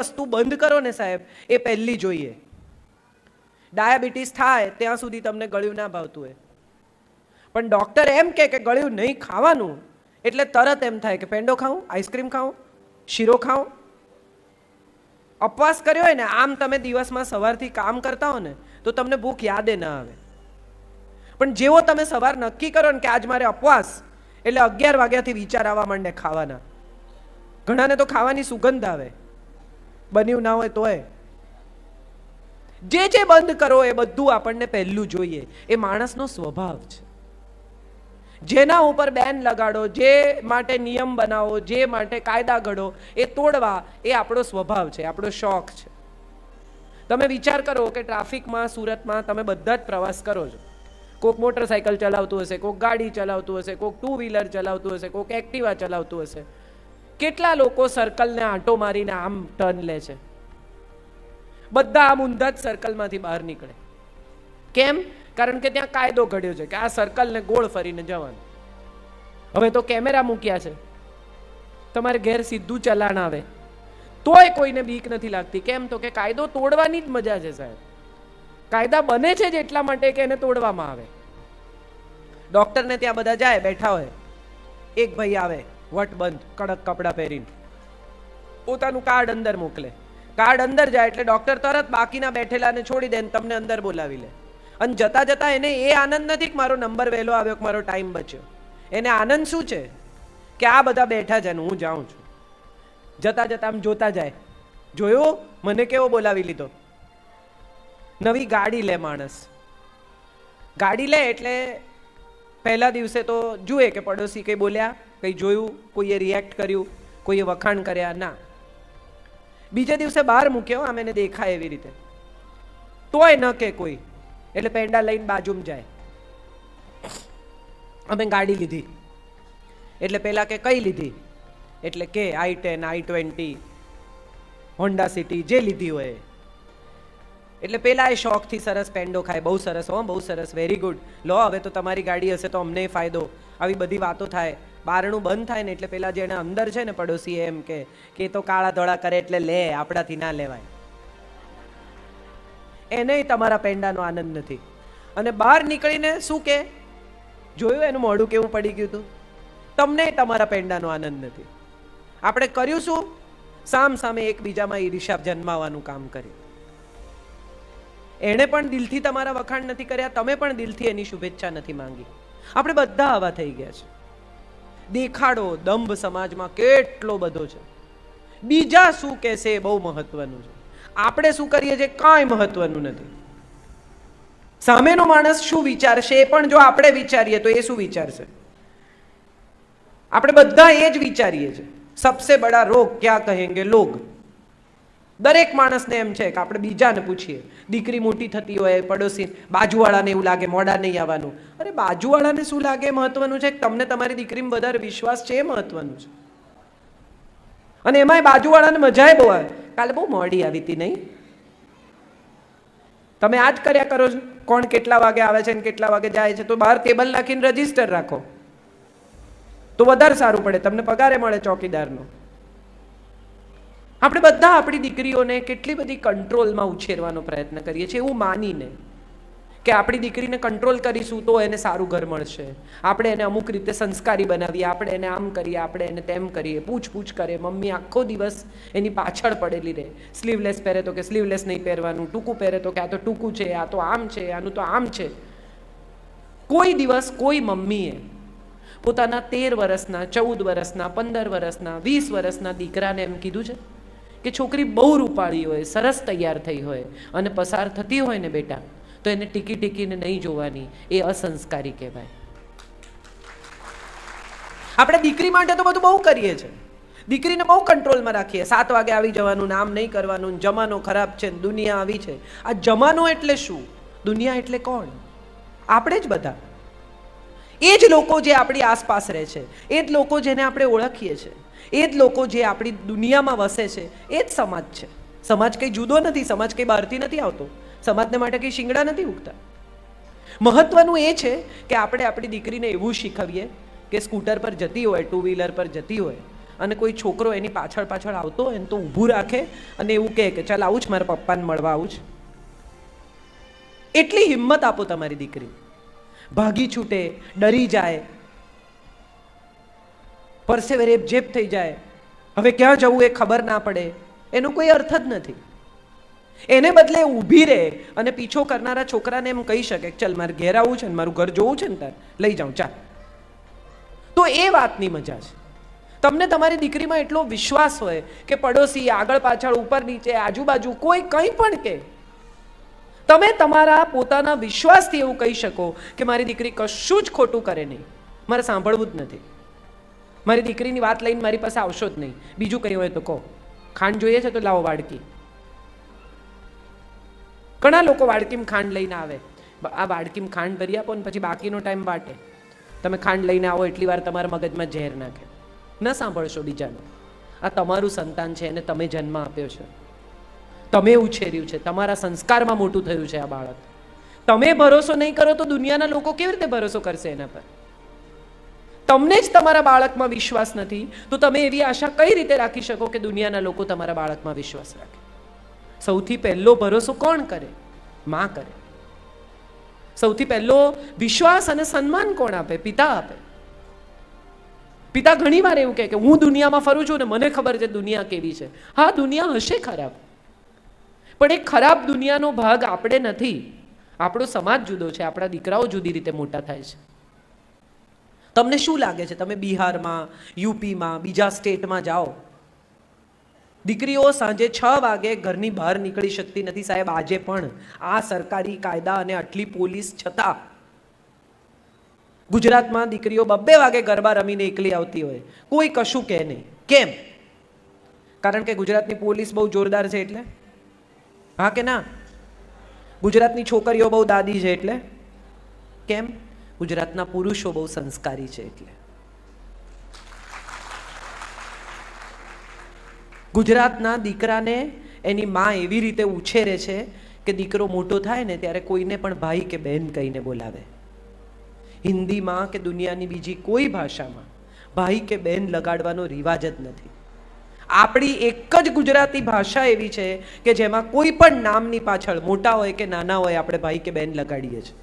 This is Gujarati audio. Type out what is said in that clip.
વસ્તુ બંધ કરો ને સાહેબ, એ પહેલી જોઈએ. ડાયાબિટીસ થાય ત્યાં સુધી તમને ગળ્યું ના ભાવતું હોય, પણ ડૉક્ટર એમ કે ગળ્યું નહીં ખાવાનું એટલે તરત એમ થાય કે પેંડો ખાઉં, આઈસ્ક્રીમ ખાઉં, શીરો ખાઉં. ઉપવાસ કર્યો હોય ને, આમ તમે દિવસમાં સવારથી કામ કરતા હો ને તો તમને ભૂખ યાદે ના આવે, પણ જેવો તમે સવાર નક્કી કરો ને કે આજ મારે ઉપવાસ, એટલે 11 વાગ્યાથી વિચાર આવવા માંડે ખાવાના. ઘણાને તો ખાવાની સુગંધ આવે, બન્યું ના હોય તોય. જે બંધ કરો એ બધું આપણને પહેલું જોઈએ. એ માણસનો સ્વભાવ છે. જેના ઉપર બેન લગાડો, જે માટે નિયમ બનાવો, જે માટે કાયદા ઘડો, એ તોડવા એ આપણો સ્વભાવ છે, આપણો શોખ છે. તમે વિચાર કરો કે ટ્રાફિકમાં સુરતમાં તમે બધા જ પ્રવાસ કરો છો. કોઈક મોટરસાયકલ ચલાવતું હશે, કોઈક ગાડી ચલાવતું હશે, કોઈક 2 વ્હીલર ચલાવતું હશે, કોઈક એક્ટિવા ચલાવતું હશે. કેટલા લોકો સર્કલને આંટો મારીને આમ ટર્ન લે છે? બધા આમ ઊંધા જ સર્કલમાંથી બહાર નીકળે. કેમ? કારણ કે ત્યાં કાયદો ઘડ્યો છે કે આ સર્કલને ગોળ ફરીને જવાનું. હવે તો કેમેરા મૂક્યા છે, તમારે ઘેર સીધું ચલાણ આવે તોય કોઈને બીક નથી લાગતી. કેમ? તો કે કાયદો તોડવાની જ મજા છે સાહેબ. કાયદા બને છે જ એટલા માટે કે એને તોડવામાં આવે. ડોક્ટરને ત્યાં બધા જાય, બેઠા હોય, એક ભાઈ આવે વટબંધ કડક કપડાં પહેરીને, પોતાનું કાર્ડ અંદર મોકલે. કાર્ડ અંદર જાય એટલે ડોક્ટર તરત બાકીના બેઠેલાને છોડી દે, તમને અંદર બોલાવી લે. અને જતા જતા એને એ આનંદ નથી કે મારો નંબર વહેલો આવ્યો, કે મારો ટાઈમ બચ્યો. એને આનંદ શું છે કે આ બધા બેઠા છે ને હું જાઉં છું. જતા જતા આમ જોતા જાય, જોયું મને કેવો બોલાવી લીધો. નવી ગાડી લે માણસ. ગાડી લે એટલે પહેલા દિવસે તો જુએ કે પડોશી કંઈ બોલ્યા, કંઈ જોયું, કોઈએ રિએક્ટ કર્યું, કોઈએ વખાણ કર્યા, ના. બીજે દિવસે બહાર મૂક્યો, આમ એને દેખાય એવી રીતે, તોય ન કે કોઈ, એટલે પેંડા લઈને બાજુમાં જાય. અમે ગાડી લીધી એટલે પેલા કે કઈ લીધી, એટલે કે i10, i20, હોન્ડા સિટી, જે લીધી હોય. એટલે પેલા એ શોખથી સરસ પેંડો ખાય, બહુ સરસ, હો બહુ સરસ, વેરી ગુડ, લો હવે તો તમારી ગાડી હશે તો અમને ફાયદો. આવી બધી વાતો થાય. બારણું બંધ થાય ને એટલે પેલા જેને અંદર છે ને પડોશી એમ કે તો કાળા ધોળા કરે એટલે લે, આપણાથી ના લેવાય. એને તમારા પેંડાનો આનંદ નથી. અને બહાર નીકળીને શું કે, જોયું એનું મોઢું કેવું પડી ગયું હતું? તમને તમારા પેંડાનો આનંદ નથી. આપણે કર્યું શું? સામ સામે એકબીજામાં ઈર્ષ્યા જન્માવાનું કામ કર્યું. એણે પણ દિલથી તમારા વખાણ નથી કર્યા, તમે પણ દિલથી એની શુભેચ્છા નથી માંગી. આપણે બધા આવા થઈ ગયા છે. દેખાડો, દંભ સમાજમાં કેટલો બધો છે. બીજા શું કહેશે એ બહુ મહત્વનું છે. આપણે શું કરીએ છીએ કાંઈ મહત્વનું નથી. સામેનો માણસ શું વિચારશે એ પણ જો આપણે વિચારીએ તો એ શું વિચારશે? આપણે બધા એ જ વિચારીએ છીએ. સબસે બડા રોગ ક્યાં કહેંગે લોગ. દરેક માણસને એમ છે કે આપણે બીજાને પૂછીએ. દીકરી મોટી થતી હોય, પડોશી, બાજુવાળાને એવું લાગે મોડા નહીં આવવાનું. અરે બાજુવાળાને શું લાગે મહત્વનું છે, તમને તમારી દીકરીમાં વધારે વિશ્વાસ છે એ મહત્વનું છે. અને એમાંય બાજુવાળાને મજાય બહુ આવે, કાલે બહુ મોડી આવી હતી નહીં, તમે આ જ કર્યા કરો છો. કોણ કેટલા વાગે આવે છે ને કેટલા વાગે જાય છે, તો બહાર ટેબલ નાખીને રજીસ્ટર રાખો તો વધારે સારું પડે, તમને પગારે મળે ચોકીદારનો. આપણે બધા આપણી દીકરીઓને કેટલી બધી કંટ્રોલમાં ઉછેરવાનો પ્રયત્ન કરીએ છીએ, એવું માનીને કે આપણી દીકરીને કંટ્રોલ કરીશું તો એને સારું ઘર મળશે. આપણે એને અમુક રીતે સંસ્કારી બનાવીએ, આપણે એને આમ કરીએ, આપણે એને તેમ કરીએ, પૂછ કરે. મમ્મી આખો દિવસ એની પાછળ પડેલી રહે. સ્લીવલેસ પહેરે તો કે સ્લીવલેસ નહીં પહેરવાનું, ટૂંકું પહેરે તો કે આ તો ટૂંકું છે, આ તો આમ છે, આનું તો આમ છે. કોઈ દિવસ કોઈ મમ્મીએ પોતાના 13 વર્ષના, 14 વર્ષના, 15 વર્ષના, 20 વર્ષના દીકરાને એમ કીધું છે કે છોકરી બહુ રૂપાળી હોય, સરસ તૈયાર થઈ હોય અને પસાર થતી હોય ને બેટા, તો એને ટીકીને નહીં જોવાની, એ અસંસ્કારી કહેવાય. આપણે દીકરી માટે તો બધું બહુ કરીએ છીએ. દીકરીને બહુ કંટ્રોલમાં રાખીએ. 7 વાગે આવી જવાનું, નામ નહીં કરવાનું, જમાનો ખરાબ છે, દુનિયા આવી છે. આ જમાનો એટલે શું? દુનિયા એટલે કોણ? આપણે જ બધા. એ જ લોકો જે આપણી આસપાસ રહે છે, એ જ લોકો જેને આપણે ઓળખીએ છીએ, એ જ લોકો જે આપણી દુનિયામાં વસે છે, એ જ સમાજ છે. સમાજ કંઈ જુદો નથી, સમાજ કંઈ બહારથી નથી આવતો, સમાજને માટે કંઈ શિંગડા નથી ઉગતા. મહત્વનું એ છે કે આપણે આપણી દીકરીને એવું શીખવીએ કે સ્કૂટર પર જતી હોય, 2 વ્હીલર પર જતી હોય અને કોઈ છોકરો એની પાછળ પાછળ આવતો હોય ને તો ઊભું રાખે અને એવું કહે કે ચાલ આવું જ મારા પપ્પાને મળવા આવું જ. એટલી હિંમત આપો તમારી દીકરી. ભાગી છૂટે, ડરી જાય, પરસેવે રેપઝેપ થઈ જાય, હવે ક્યાં જવું એ ખબર ના પડે, એનો કોઈ અર્થ જ નથી. એને બદલે ઊભી રહે અને પીછો કરનારા છોકરાને એમ કહી શકે ચાલ મારે ઘેર આવવું છે ને મારું ઘર જોવું છે ને તાર લઈ જાઉં ચાલ. તો એ વાતની મજા છે. તમને તમારી દીકરીમાં એટલો વિશ્વાસ હોય કે પડોશી આગળ પાછળ ઉપર નીચે આજુબાજુ કોઈ કંઈ પણ કે તમે તમારા પોતાના વિશ્વાસથી એવું કહી શકો કે મારી દીકરી કશું જ ખોટું કરે નહીં, મારે સાંભળવું જ નથી, મારી દીકરીની વાત લઈને મારી પાસે આવશો જ નહીં, બીજું કંઈ હોય તો કહો, ખાંડ જોઈએ છે તો લાવો વાડકી. ઘણા લોકો વાડકીમાં ખાંડ લઈને આવે, આ વાડકીમાં ખાંડ ભરી આપો ને પછી બાકીનો ટાઈમ વાટે. તમે ખાંડ લઈને આવો એટલી વાર તમારા મગજમાં ઝેર નાખે. ન સાંભળશો બીજાનું. આ તમારું સંતાન છે, એને તમે જન્મ આપ્યો છે, તમે ઉછેર્યું છે, તમારા સંસ્કારમાં મોટું થયું છે આ બાળક. તમે ભરોસો નહીં કરો તો દુનિયાના લોકો કેવી રીતે ભરોસો કરશે એના પર? તમને જ તમારા બાળકમાં વિશ્વાસ નથી તો તમે એવી આશા કઈ રીતે રાખી શકો કે દુનિયાના લોકો તમારા બાળકમાં વિશ્વાસ રાખે? સૌથી પહેલો ભરોસો કોણ કરે? માં કરે. સૌથી પહેલો વિશ્વાસ અને સન્માન કોણ આપે? પિતા આપે. પિતા ઘણી વાર એવું કહે કે હું દુનિયામાં ફરું છું ને મને ખબર છે દુનિયા કેવી છે. હા, દુનિયા હશે ખરાબ, પણ એ ખરાબ દુનિયાનો ભાગ આપણે નથી. આપણો સમાજ જુદો છે, આપણા દીકરાઓ જુદી રીતે મોટા થાય છે. તમને શું લાગે છે તમે બિહારમાં, યુપીમાં, બીજા સ્ટેટમાં જાઓ, દીકરીઓ સાંજે 6 વાગે ઘરની બહાર નીકળી શકતી નથી સાહેબ. આજે પણ આ સરકારી કાયદા અને આટલી પોલીસ છતાં ગુજરાતમાં દીકરીઓ 2 વાગે ગરબા રમીને એકલી આવતી હોય, કોઈ કશું કહે નહીં. કેમ? કારણ કે ગુજરાતની પોલીસ બહુ જોરદાર છે એટલે? હા કે ના? ગુજરાતની છોકરીઓ બહુ દાદી છે એટલે? કેમ? ગુજરાતના પુરુષો બહુ સંસ્કારી છે એટલે. ગુજરાતના દીકરાને એની માં એવી રીતે ઉછેરે છે કે દીકરો મોટો થાય ને ત્યારે કોઈને પણ ભાઈ કે બહેન કહીને બોલાવે. હિન્દીમાં કે દુનિયાની બીજી કોઈ ભાષામાં ભાઈ કે બહેન લગાડવાનો રિવાજ જ નથી. આપણી એક જ ગુજરાતી ભાષા એવી છે કે જેમાં કોઈ પણ નામની પાછળ મોટા હોય કે નાના હોય આપણે ભાઈ કે બહેન લગાડીએ છીએ.